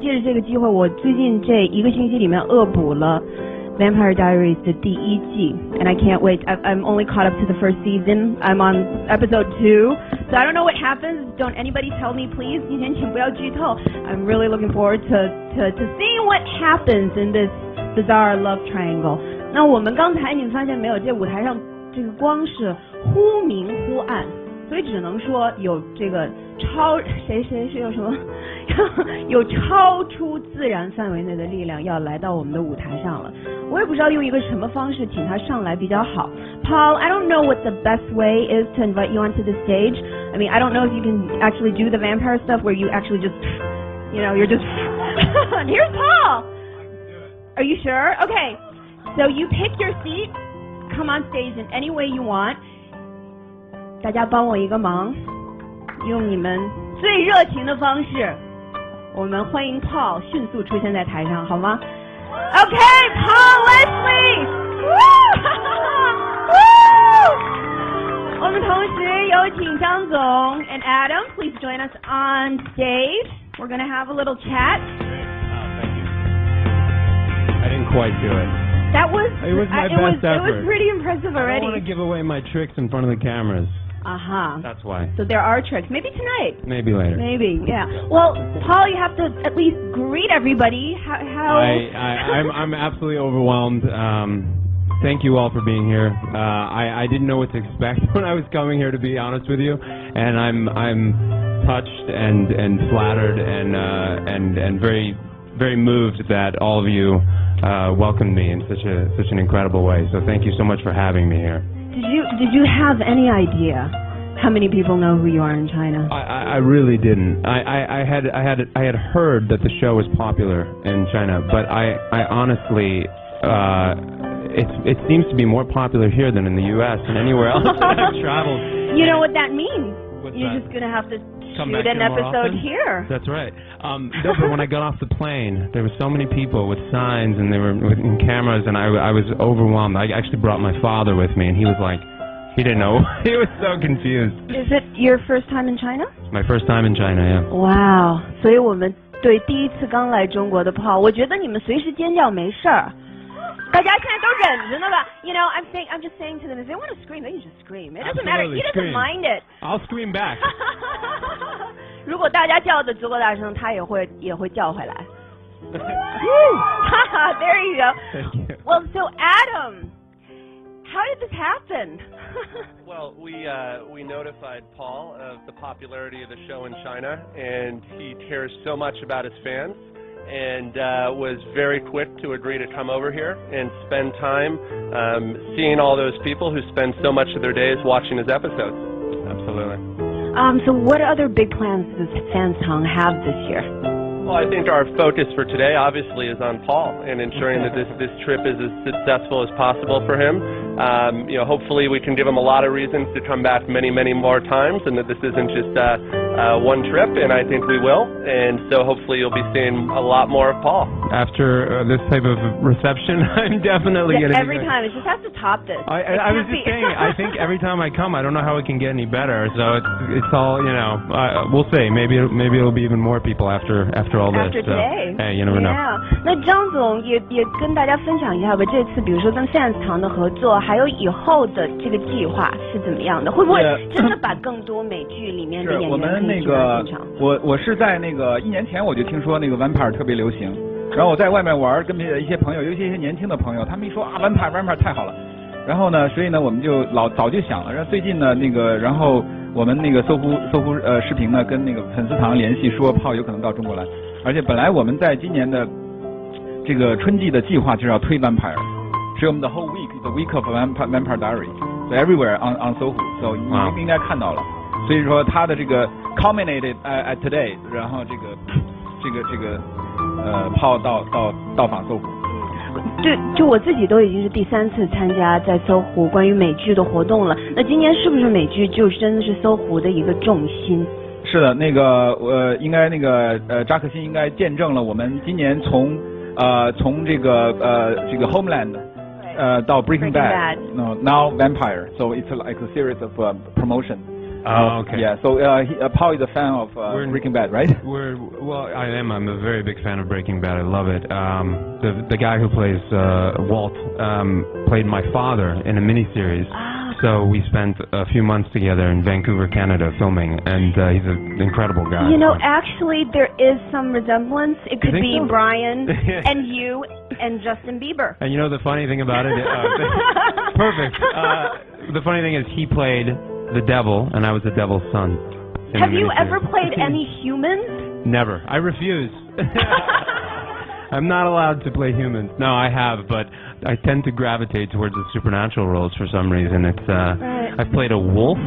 借着这个机会，我最近这1个星期里面恶补了Vampire Diaries 的第1季 and I can't wait. I'm only caught up to the first season. I'm on episode 2, so I don't know what happens. Don't anybody tell me, please. 今天请不要剧透. I'm really looking forward to seeing what happens in this bizarre love triangle. 那我们刚才你们发现没有，这舞台上这个光是忽明忽暗，所以只能说有这个谁有什么有超出自然范围内的力量要来到我们的舞台上了。我也不知道用一个什么方式请他上来比较好。Paul, I don't know what the best way is to invite you onto the stage. I mean, I don't know if you can actually do the vampire stuff where you actually just, you're just Here's Paul. Are you sure? Okay. So you pick your seat, come on stage in any way you want. 大家帮我一个忙，用你们最热情的方式，我们欢迎 Paul 迅速出现在台上，好吗 ？Okay, Paul Wesley. Woo! 我们同时有请张总 and Adam. Please join us on stage. We're going to have a little chat. Thank you. I didn't quite do it. That was It was my best effort. It was pretty impressive already. I don't want to give away my tricks in front of the cameras. That's why. So there are tricks. Maybe tonight. Maybe later. Maybe, yeah. Well, Paul, you have to at least greet everybody. How? I'm absolutely overwhelmed. Thank you all for being here. I didn't know what to expect when I was coming here, to be honest with you, and I'm touched and flattered and very very moved that all of you welcomed me in such an incredible way. So thank you so much for having me here. Did you have any idea how many people know who you are in China? I really didn't. I had heard that the show was popular in China, but I honestly it seems to be more popular here than in the U.S. and anywhere else that I've traveled. You know what that means? What's You're that? just gonna have to Come shoot back an here more episode often? here. That's right. No, but when I got off the plane, there were so many people with signs and they were with cameras, and I was overwhelmed. I actually brought my father with me, and he was like, he didn't know. He was so confused. Is it your first time in China? My first time in China, yeah. Wow. 所以我们对第一次刚来中国的 Paul， 我觉得你们随时尖叫没事儿。大家现在都忍着呢吧 ？You know, I'm just saying to them, if they want to scream, they can just scream. It doesn't matter. He doesn't mind it. I'll scream back. 如果大家叫的足够大声，他也会叫回来。There you go. Thank you. Well, so Adam, how did this happen? Well, we notified Paul of the popularity of the show in China, and he cares so much about his fans, and was very quick to agree to come over here and spend time seeing all those people who spend so much of their days watching his episodes. Absolutely. So what other big plans does Fansong have this year? Well, I think our focus for today obviously is on Paul and ensuring that this trip is as successful as possible for him. Hopefully we can give him a lot of reasons to come back many, many more times, and that this isn't just one trip, and I think we will. And so hopefully you'll be seeing a lot more of Paul. After this type of reception, I'm definitely going to every time. It just has to top this. I was just saying, I think every time I come, I don't know how it can get any better. So it's all, we'll see. Maybe it'll be even more people after all this. After today. Hey, you never know. Yeah. 那张总也跟大家分享一下吧，这次比如说跟 Fans 堂的合作，还有以后的这个计划是怎么样的？会不会真的把更多美剧里面的演员我们那个我是在那个1年前我就听说那个 Vampire 特别流行，然后我在外面玩，跟一些朋友，尤其一些年轻的朋友，他们一说啊 Vampire 太好了，然后呢，所以呢我们就早就想了，然后最近呢然后我们那个搜狐视频呢跟那个粉丝堂联系说Paul有可能到中国来，而且本来我们在今年的这个春季的计划就是要推 Vampire， 所以我们的 whole week the week of Vampire Diary so everywhere on 搜狐 so 你应该看到了，所以说他的这个 culminated at today， 然后这个Paul 到访搜狐。对，就我自己都已经是第3次参加在搜狐关于美剧的活动了。那今年是不是美剧就真的是搜狐的一个重心？是的，那个应该那个扎克辛应该见证了我们今年从这个 Homeland 到 Breaking Bad， now Vampire， so it's like a series of promotion。Oh, okay. Yeah, so Paul is a fan of Breaking Bad, right? Well, I am. I'm a very big fan of Breaking Bad. I love it. The guy who plays Walt played my father in a miniseries. So we spent a few months together in Vancouver, Canada, filming, and he's an incredible guy. You know, actually, there is some resemblance. It could be so? Brian and you and Justin Bieber. And you know the funny thing about it? Perfect. The funny thing is he played the devil, and I was the devil's son. Have you ever played any humans? Never. I refuse. I'm not allowed to play humans. No, I have, but I tend to gravitate towards the supernatural roles for some reason. It's right. I've played a wolf,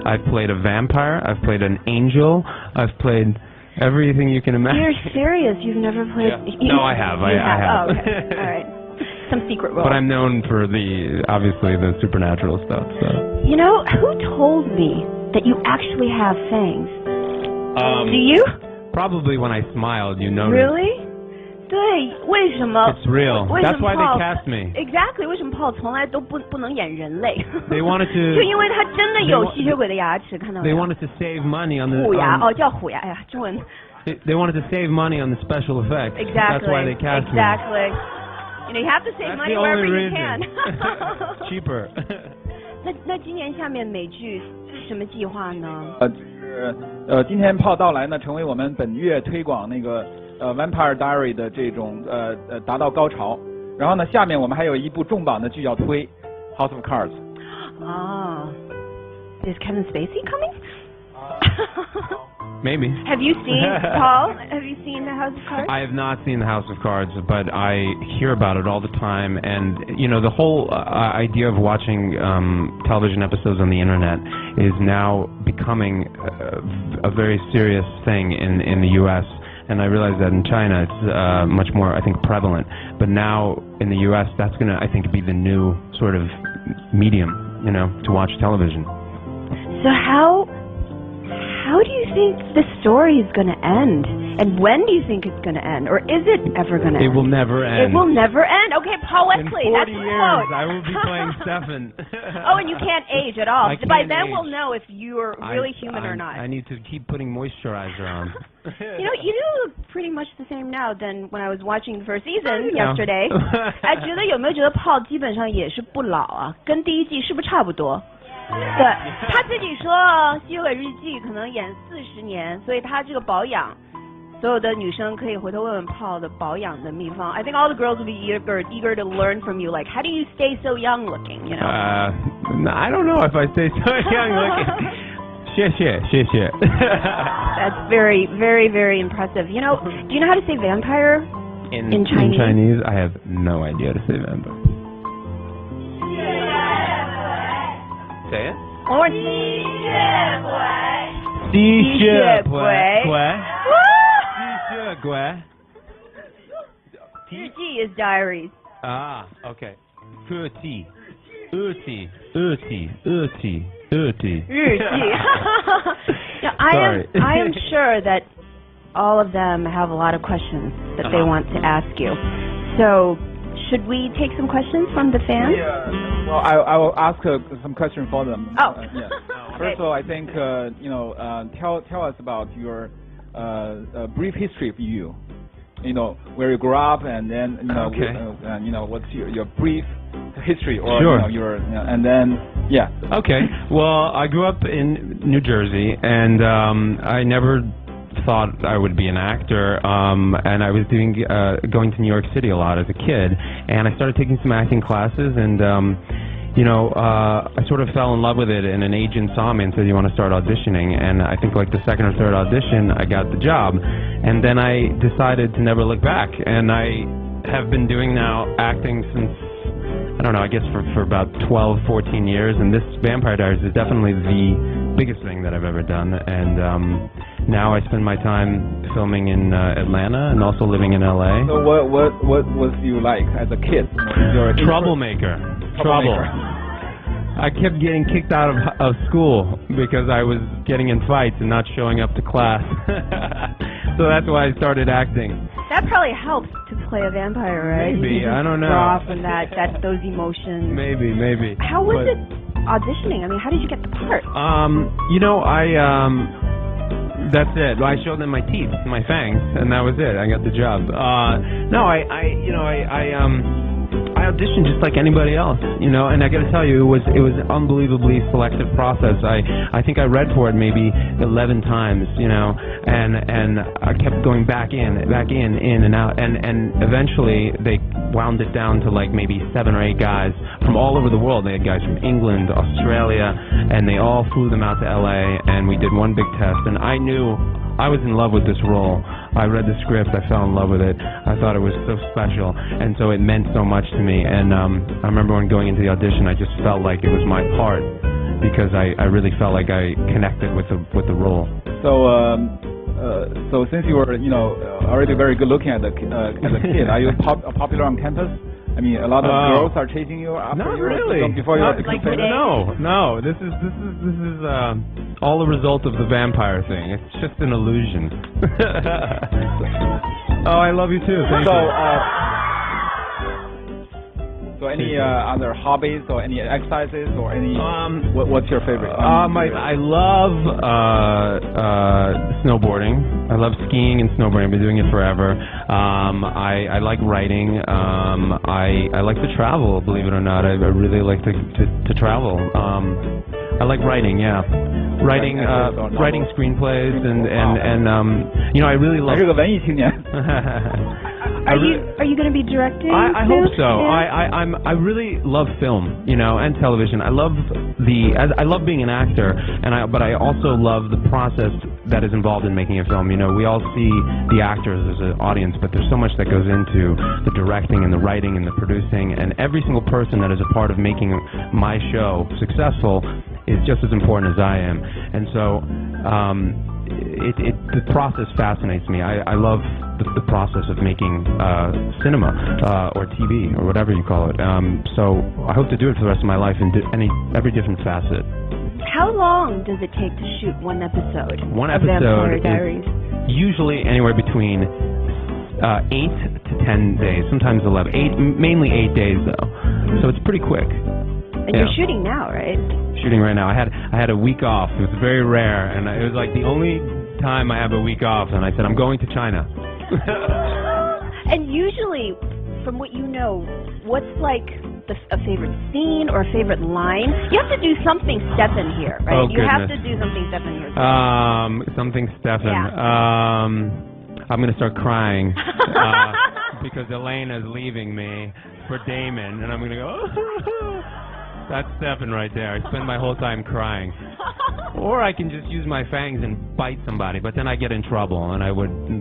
I've played a vampire, I've played an angel, I've played everything you can imagine. You're serious? You've never played? Yeah. No, I have. I have. Oh, okay. All right. Some secret role. But I'm known for obviously the supernatural stuff. So. You know, who told me that you actually have fangs? Do you? Probably when I smiled, you noticed. Really? 对，为什么 It's real. That's why they cast me. Exactly. 为什么 Paul 从来都不能演人类 They wanted to. 就因为他真的有吸血鬼的牙齿，看到没 They 有 wanted to save money on the. 虎牙叫虎牙，哎呀，中文。They wanted to save money on the special effects. Exactly. That's why they cast me. Exactly. You know, you have to save That's money the wherever only you can. Cheaper. 那今年下面美剧什么计划呢？今天Paul到来呢，成为我们本月推广那个Vampire Diary 的这种达到高潮。然后呢，下面我们还有一部重磅的剧要推，House of Cards。啊 ，Is Kevin Spacey coming? Maybe. Have you seen Paul? Have you seen The House of Cards? I have not seen The House of Cards, but I hear about it all the time. And you know, the whole idea of watching television episodes on the internet is now becoming a very serious thing in the U.S. And I realize that in China it's much more, I think, prevalent. But now in the U.S., that's going to, I think, be the new sort of medium, you know, to watch television. So how do you think the story is going to end? And when do you think it's going to end? Or is it ever going to end? It will never end. It will never end? Okay, Paul Wesley. In 40 that's years, I will be playing Stefan. Oh, and you can't age at all. By then age. we'll know if you're really human or not. I need to keep putting moisturizer on. You know, you do look pretty much the same now than when I was watching the first season yesterday. 哎，觉得有没有觉得 Paul 基本上也是不老啊？跟第一季是不是差不多？对，他自己说《吸血鬼日记》可能演40年，所以他这个保养，所有的女生可以回头问问 Paul 的保养的秘方。I think all the girls will be eager to learn from you. Like, how do you stay so young looking? You know? I don't know if I stay so young looking. 谢谢. That's very, very, very impressive. You know, do you know how to say vampire in Chinese? In Chinese, I have no idea to say vampire. Say it. Or 吸血鬼. 日记 is diaries. Ah, okay. 日记. 日记. I am sure that all of them have a lot of questions that they want to ask you. So, should we take some questions from the fans? Yeah. Well, I will ask some questions for them. Oh. Yeah. Okay. First of all, I think tell us about your brief history of you. You know, where you grew up, and then what's your brief history, or sure. And then Okay. Well, I grew up in New Jersey, and I never thought I would be an actor, and I was going to New York City a lot as a kid, and I started taking some acting classes, and I sort of fell in love with it, and an agent saw me and said, you want to start auditioning? And I think like the second or third audition, I got the job, and then I decided to never look back, and I have been doing now acting since, I don't know, I guess for about 12, 14 years, and this Vampire Diaries is definitely the biggest thing that I've ever done, and now I spend my time filming in Atlanta and also living in LA. So what was you like as a kid? You're a troublemaker. Trouble. I kept getting kicked out of school because I was getting in fights and not showing up to class. So that's why I started acting. That probably helps to play a vampire, right? Maybe, I don't know. Draw from those emotions. Maybe. How was it auditioning? I mean, how did you get the part? That's it. I showed them my teeth, my fangs, and that was it. I got the job. I auditioned just like anybody else, and I got to tell you, it was an unbelievably selective process. I think I read for it maybe 11 times, and I kept going back in and out, and eventually they wound it down to like maybe 7 or 8 guys from all over the world. They had guys from England, Australia, and they all flew them out to LA, and we did one big test, and I knew I was in love with this role. I read the script, I fell in love with it. I thought it was so special, and so it meant so much to me. And I remember when going into the audition, I just felt like it was my part because I really felt like I connected with the role. So since you were already very good looking as a kid, are you popular on campus? I mean, a lot of girls are chasing you after Not you really. Before you like today? No. This is all a result of the vampire thing. It's just an illusion. Oh, I love you too. Thank you. So any other hobbies or any exercises or any? What's your favorite? I love snowboarding. I love skiing and snowboarding. I've been doing it forever. I like writing. I like to travel. Believe it or not, I really like to travel. I like writing. Yeah. Writing screenplays and I really love. 还是个文艺青年。 Are you going to be directing? I hope so. Yeah. I really love film, and television. I love being an actor, but I also love the process that is involved in making a film. We all see the actors as an audience, but there's so much that goes into the directing and the writing and the producing, and every single person that is a part of making my show successful is just as important as I am. And so the process fascinates me. I love the process of making cinema or TV or whatever you call it. So I hope to do it for the rest of my life in every different facet. How long does it take to shoot one episode? One of episode Vampire Diaries? is usually anywhere between 8 to 10 days, sometimes 11. Mainly 8 days though, so it's pretty quick. And you're shooting now, right? Shooting right now. I had a week off. It was very rare, and it was like the only time I have a week off, and I said I'm going to China. And usually, from what you know, what's like a favorite scene or a favorite line? You have to do something Stefan here, right? Oh, you have goodness. to do something Stefan here. Something Stefan. Yeah. I'm gonna start crying because Elena is leaving me for Damon, and I'm gonna go. That's Stefan right there. I spend my whole time crying. Or I can just use my fangs and bite somebody, but then I get in trouble, and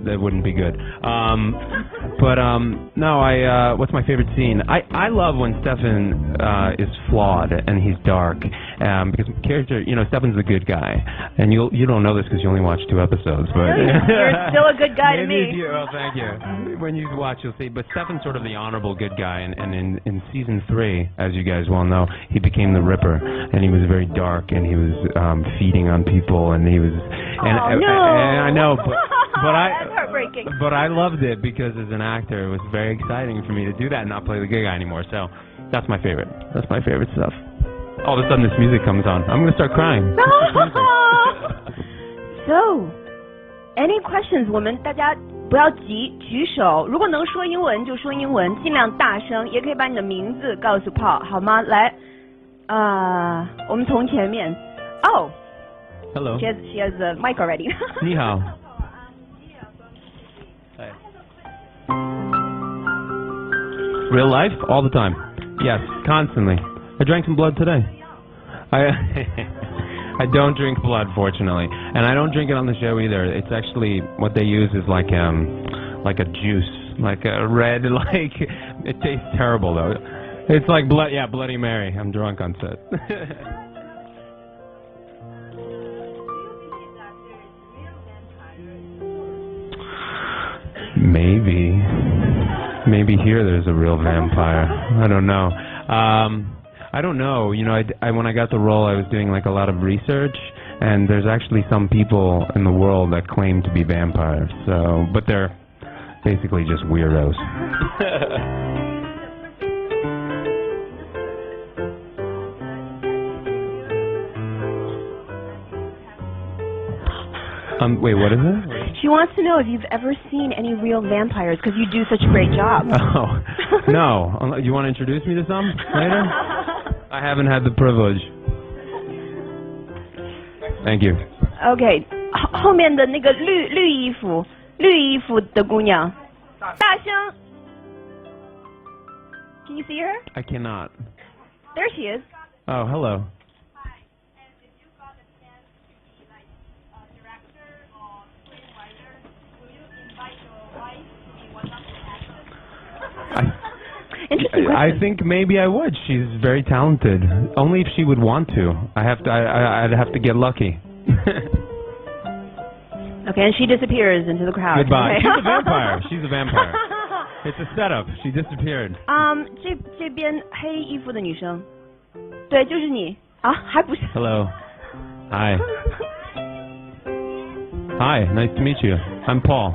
that wouldn't be good. What's my favorite scene? I love when Stefan is flawed and he's dark, because character, Stefan's a good guy, and you don't know this because you only watched 2 episodes, but you're still a good guy to me. Thank you. When you watch, you'll see. But Stefan's sort of the honorable good guy, and in season 3, as you guys well know, he became the Ripper, and he was very dark, and he was feeding on people, and he was. I know, but that's heartbreaking. But I loved it because as an actor, it was very exciting for me to do that and not play the good guy anymore. So that's my favorite. That's my favorite stuff. All of a sudden, this music comes on. I'm gonna start crying. So, any questions, 我们大家不要急，举手。如果能说英文就说英文，尽量大声，也可以把你的名字告诉 Paul， 好吗？来，我们从前面。Oh, hello. She has the mic already. 你好。Hey. Real life, all the time. Yes, constantly. I drank some blood today. I don't drink blood, fortunately, and I don't drink it on the show either. It's actually what they use is like a juice, like a red, like it tastes terrible though. It's like blood, yeah, Bloody Mary. I'm drunk on set. Maybe here there's a real vampire. I don't know. I don't know. When I got the role, I was doing like a lot of research, and there's actually some people in the world that claim to be vampires. But they're basically just weirdos. Wait, what is it? She wants to know if you've ever seen any real vampires because you do such a great job. Oh, no. You want to introduce me to some later? I haven't had the privilege. Thank you. Okay, 后面的那个绿衣服的姑娘，大声。Can you see her? I cannot. There she is. Oh, hello. Hi, and if you got a chance to be like a director or screenwriter, will you invite your wife to be one of the actors? Interesting question. I think maybe I would. She's very talented. Only if she would want to. I'd have to get lucky. Okay, and she disappears into the crowd. Goodbye. Okay. She's a vampire. She's a vampire. It's a setup. She disappeared. 这边黑衣服的女生，对，就是你啊，还不是。Hello. Hi. Hi. Nice to meet you. I'm Paul.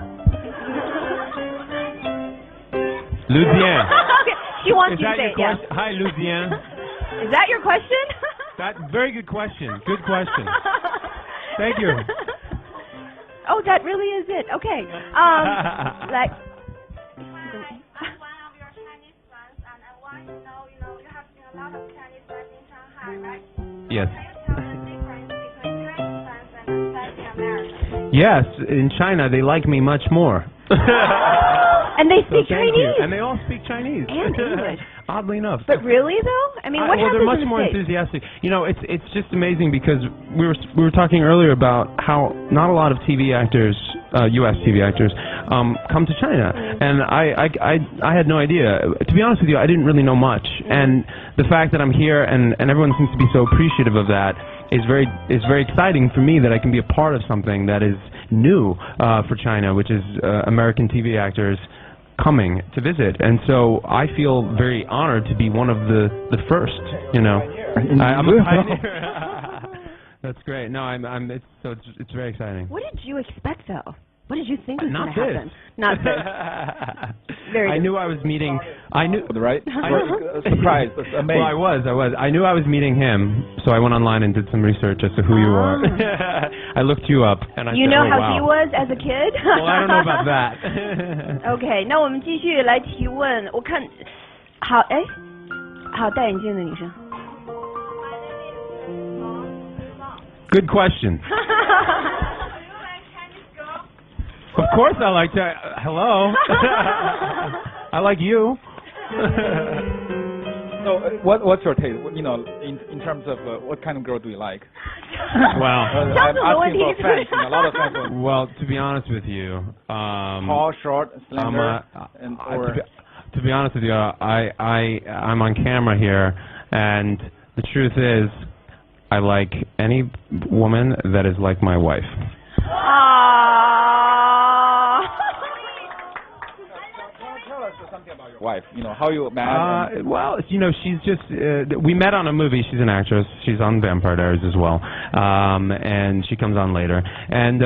Lucian. Okay, she wants Is you to that say your it. Yeah. question? Hi, Lucian. Is that your question? Very good question. Good question. Thank you. Oh, that really is it. Okay. Like. I'm one of your Chinese friends, and I want to know, you have seen a lot of Chinese friends in Shanghai, right? Yes. Can you tell the difference between Chinese friends and Latin Americans? Yes, in China they like me much more. And they So speak thank Chinese. you. And they all speak Chinese. And English. Oddly enough. But really though? I mean, what well, happens they're much in the more States? enthusiastic. It's just amazing because we were talking earlier about how not a lot of TV actors, U.S. TV actors, come to China, and I had no idea. To be honest with you, I didn't really know much, and the fact that I'm here and everyone seems to be so appreciative of that is very exciting for me, that I can be a part of something that is new for China, which is American TV actors coming to visit, and so I feel very honored to be one of the first. I'm a pioneer. That's great. No, it's very exciting. What did you expect though? What did you think was Not going to this. happen? Not this. Very I knew I was meeting. I knew. Right? Surprise. Amazing. Well, I was. I knew I was meeting him, so I went online and did some research as to who you are. I looked you up, and I You said, know oh, how wow. he was as a kid? Well, I don't know about that. Okay, 那我们继续来提问。我看，好，戴眼镜的女生。Good question. Of course I like that. Hello. I like you. No, what's your taste? In terms of what kind of girl do you like? Well, I'm asking for fans. A lot of fans. Well, to be honest with you, Tall, short, slender, to be honest with you, I'm on camera here, and the truth is, I like any woman that is like my wife. Tell us something about your wife. How you met. Well, she's just. We met on a movie. She's an actress. She's on Vampire Diaries as well, and she comes on later. And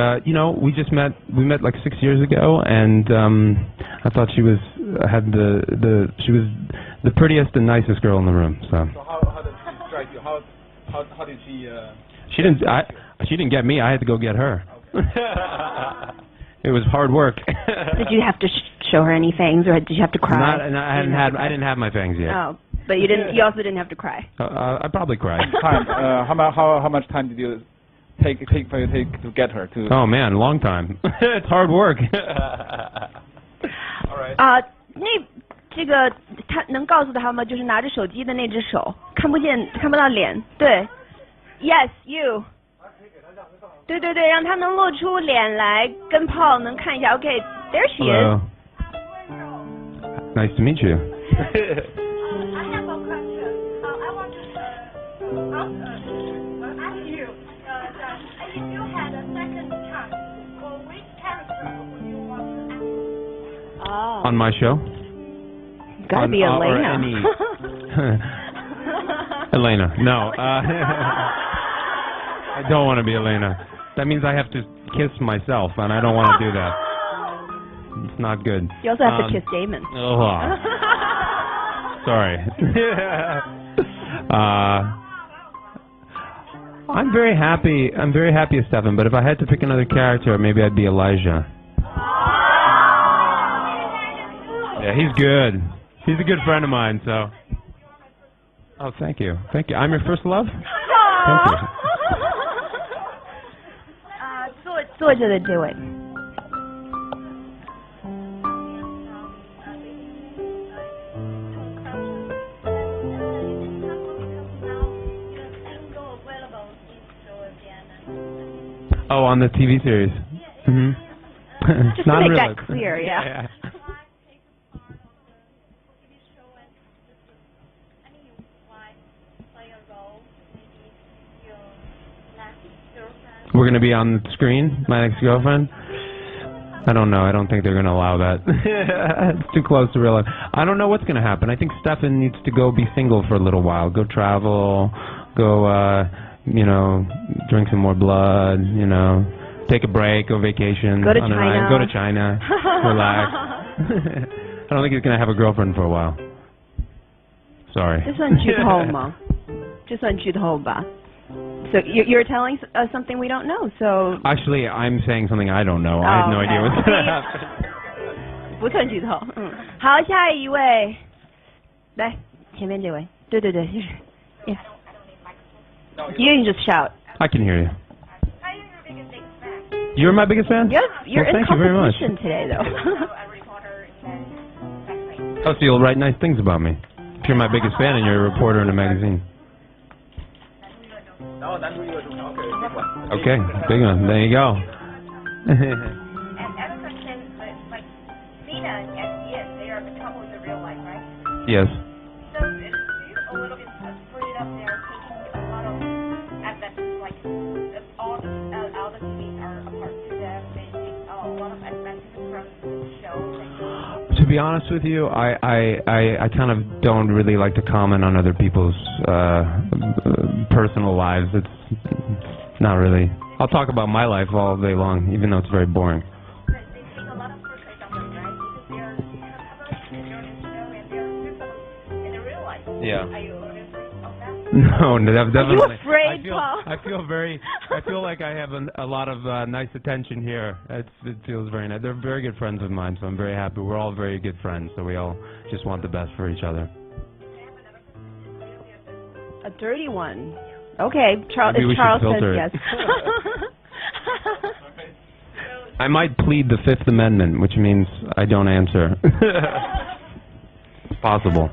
we just met. We met like 6 years ago, and I thought she was she was the prettiest and nicest girl in the room. So how did she strike you? How did she? She didn't get me. I had to go get her. Okay. It was hard work. Did you have to show her any fangs, or did you have to cry? I didn't have my fangs yet. Oh, but you didn't. You also didn't have to cry. I probably cried. Time. How much time did you take to get her to? Oh man, long time. It's hard work. All right. 这个他能告诉他吗？就是拿着手机的那只手，看不到脸。对 ，Yes, you。对，让他能露出脸来，跟Paul能看一下。Okay, there she Hello. is. Nice to meet you. I have a question. I want to ask you that if you had a second chance, for which character would you want to act? Oh. On my show? Gotta be Elena. Or any... Elena. No. I don't want to be Elena. That means I have to kiss myself, and I don't want to do that. It's not good. You also have to kiss Damon. Oh, sorry. I'm very happy as Stefan, but if I had to pick another character, maybe I'd be Elijah. Yeah, he's good. He's a good friend of mine, so. Oh, thank you. Thank you. I'm your first love? Thank you. 坐着的这位。Oh, on the TV series. Mm-hmm. Just to make that clear, yeah. We're going to be on the screen, my ex-girlfriend? I don't know. I don't think they're going to allow that. It's too close to real life. I don't know what's going to happen. I think Stefan needs to go be single for a little while. Go travel. Go, drink some more blood, take a break, go vacation. Go to China. Go to China. Relax. I don't think he's going to have a girlfriend for a while. Sorry. 这算剧透吗？这算剧透吧。So you're telling us something we don't know. So actually, I'm saying something I don't know. I have no idea what's going to happen. 不算剧透。好，下一位，来前面这位。对，就是 ，yeah. You can just shout. I can hear you. You're my biggest fan? Yes, you're well, in thank you very much. competition today, though. Oh, so you'll write nice things about me. If you're my biggest fan and you're a reporter in a magazine. Okay, big one. There you go. And ever since like Nina and Ian, they are the couple in the real life, right? Yes. So it's a little bit split up there, taking a lot of advantage, like all the TVs are apart to them. They take a lot of advantage from the show. To be honest with you, I kind of don't really like to comment on other people's personal lives. It's not really. I'll talk about my life all day long, even though it's very boring. But they take a lot of portraits of them, right? Because they're in the show and they're people in the real life. Yeah. Are you afraid of that? No, definitely. Are you afraid, Paul? I feel like I have a lot of nice attention here. It feels very nice. They're very good friends of mine, so I'm very happy. We're all very good friends, so we all just want the best for each other. A dirty one. Okay, Charles says yes. I might plead the Fifth Amendment, which means I don't answer. It's possible.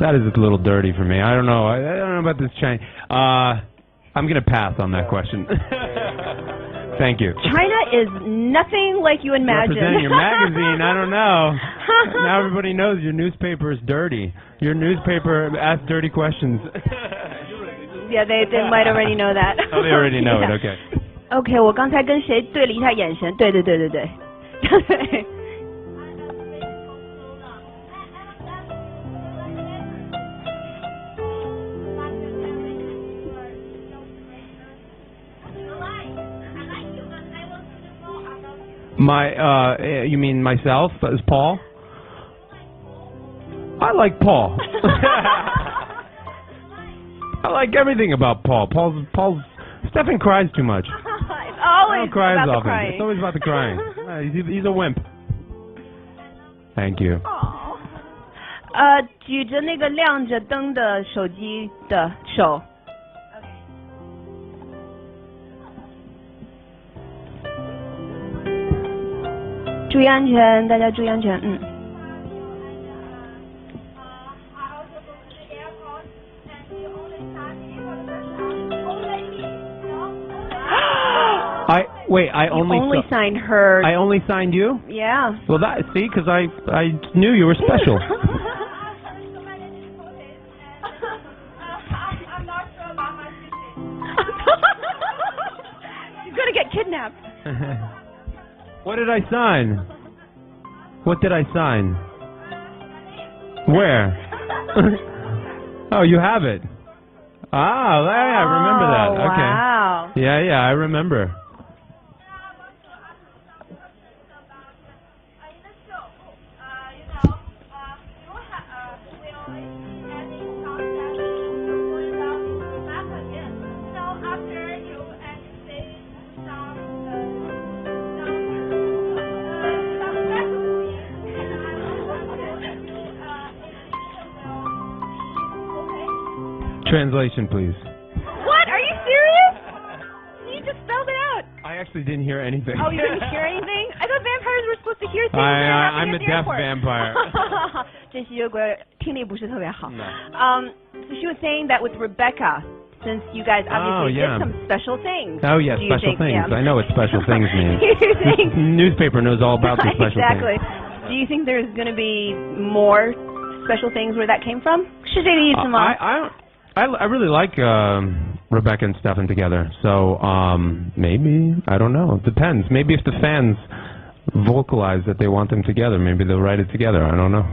That is a little dirty for me. I don't know. I don't know about this China. I'm going to pass on that question. Thank you. China is nothing like you imagine. Representing your magazine, I don't know. Now everybody knows your newspaper is dirty. Your newspaper asks dirty questions. Yeah, they might already know that. Oh, they already know it. Okay. Okay, 我刚才跟谁对了一下眼神？对。You mean myself as Paul? I like Paul. I like everything about Paul. Stefan cries too much. It's always cries about the often. crying. It's always about the crying. He's a wimp. Thank you. 举着那个亮着灯的手机的手。注意安全，大家注意安全。I only signed her. I only signed you? Yeah. Well, because I knew you were special. I'm not sure about my sister. She's gonna get kidnapped. What did I sign? What did I sign? Where? Oh, you have it. Ah, I remember that. Okay. Wow. Yeah, I remember. Translation, please. What? Are you serious? You just spelled it out. I actually didn't hear anything. Oh, you didn't hear anything? I thought vampires were supposed to hear things. I'm a deaf vampire. 这吸血鬼听力不是特别好。So she was saying that with Rebecca, since you guys obviously did some special things. Oh, yeah, special things. I know what special things mean. The newspaper knows all about the special exactly. things. Do you think there's going to be more special things where that came from? 是这个意思吗？ I really like Rebecca and Stefan together. So maybe, I don't know. It depends. Maybe if the fans vocalize that they want them together, maybe they'll write it together. I don't know.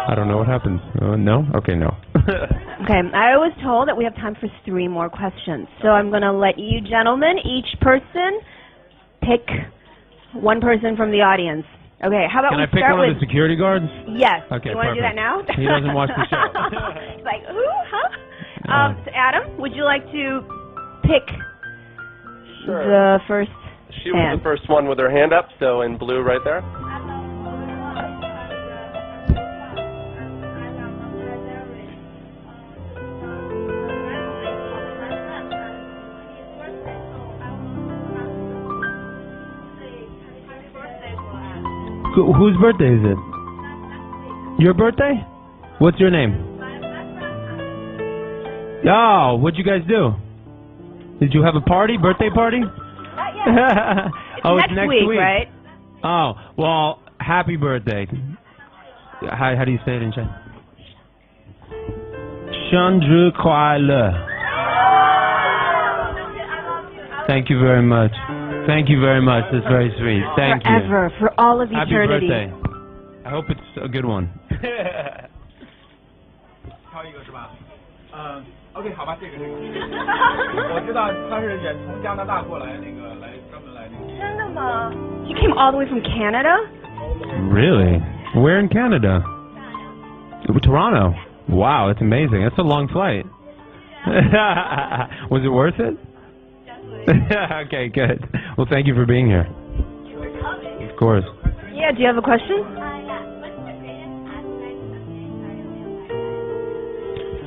I don't know what happens. No? Okay, no. Okay, I was told that we have time for 3 more questions. So I'm going to let you gentlemen, each person, pick one person from the audience. Okay, how about Can we I pick start one with... of the security guards? Yes. Okay, you want to do that now? He doesn't watch the show. He's like, who? Huh? So Adam, would you like to pick the first She was the first one with her hand up, so in blue right there. Whose birthday is it? Your birthday? What's your name? Oh, what'd you guys do? Did you have a party? Birthday party? It's next week, right? Oh, well, happy birthday. How do you say it in Chinese? 生日快乐. Thank you very much. Thank you very much. That's very sweet. Thank you. Forever, for all of eternity. Happy birthday. I hope it's a good one. 挑一个是吧？OK， 好吧，这个。我知道他是远从加拿大过来，来专门来真的吗？ You came all the way from Canada? Really? Where in Canada? Toronto. Wow, that's amazing. That's a long flight. Was it worth it? Okay, good. Well, thank you for being here. Of course. Yeah, do you have a question?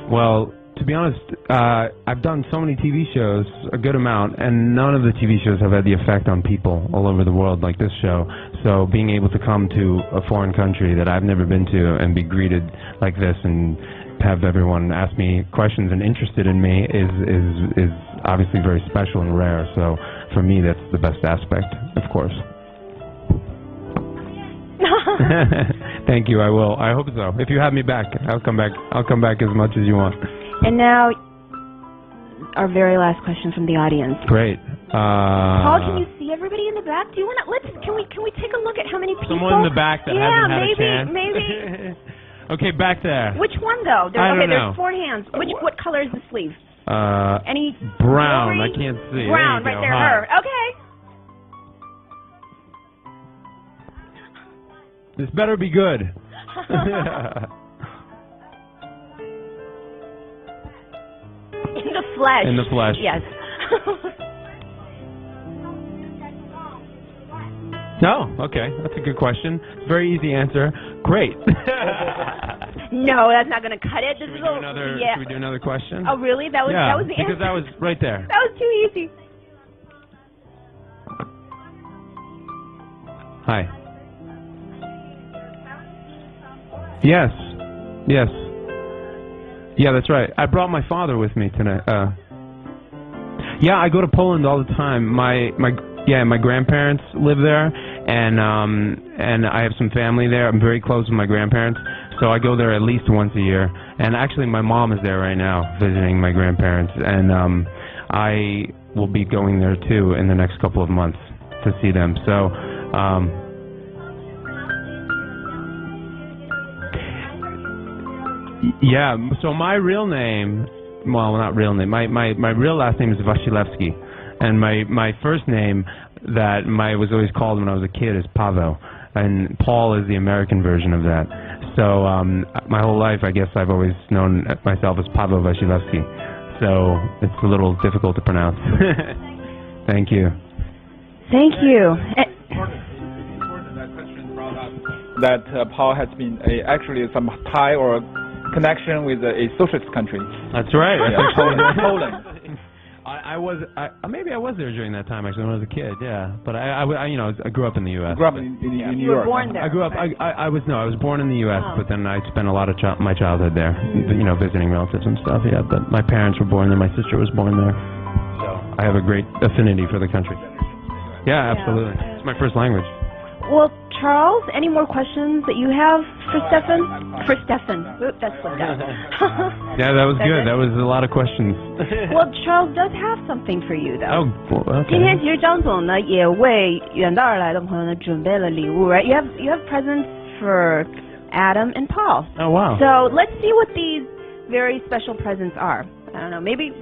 Well, to be honest, I've done so many TV shows, a good amount, and none of the TV shows have had the effect on people all over the world like this show. So being able to come to a foreign country that I've never been to and be greeted like this and have everyone ask me questions and interested in me is obviously very special and rare. So for me, that's the best aspect, of course. Thank you. I will. I hope so. If you have me back, I'll come back. I'll come back as much as you want. And now, our very last question from the audience. Great. Paul, can you see everybody in the back? Do you want to? Can we take a look at how many people? Someone in the back that hasn't had a chance. Maybe. Okay, back there. Which one though? I don't know. There's 4 hands. What color is the sleeve? Any brown. jewelry? I can't see. Brown, there right there. Her. Okay. This better be good. In the flesh. In the flesh. Yes. No, okay, that's a good question. Very easy answer. Great. No, that's not going to cut it. Should we do another question? Oh, really? That was the answer? Because that was right there. That was too easy. Hi. Yes. Yeah, that's right. I brought my father with me tonight. Yeah, I go to Poland all the time. My grandparents live there, and I have some family there. I'm very close with my grandparents, so I go there at least once a year. And actually, my mom is there right now visiting my grandparents, and I will be going there too in the next couple of months to see them. So. Yeah, so my real name, well, not real name, my real last name is Wasilewski, and my first name that was always called when I was a kid is Paweł, and Paul is the American version of that. So my whole life, I guess I've always known myself as Paweł Wasilewski, so it's a little difficult to pronounce. Thank you. Thank you. That Paul has been actually some Thai or connection with a socialist country. That's right. Poland. Maybe I was there during that time actually when I was a kid. Yeah, but I grew up in the U.S. Grew up in New York. You were born there. I grew up. Right? I was born in the U.S. But then I spent a lot of my childhood there. Visiting relatives and stuff. Yeah, but my parents were born there. My sister was born there. So I have a great affinity for the country. Yeah, absolutely. It's my first language. Well, Charles, any more questions that you have for Stefan? For Stefan. Oop, that's slipped out. Yeah, that was good. That was a lot of questions. Well, Charles does have something for you, though. Oh, okay. 今天其实张总呢也为远道而来的朋友呢准备了礼物 right? You have presents for Adam and Paul. Oh, wow. So let's see what these very special presents are. I don't know, maybe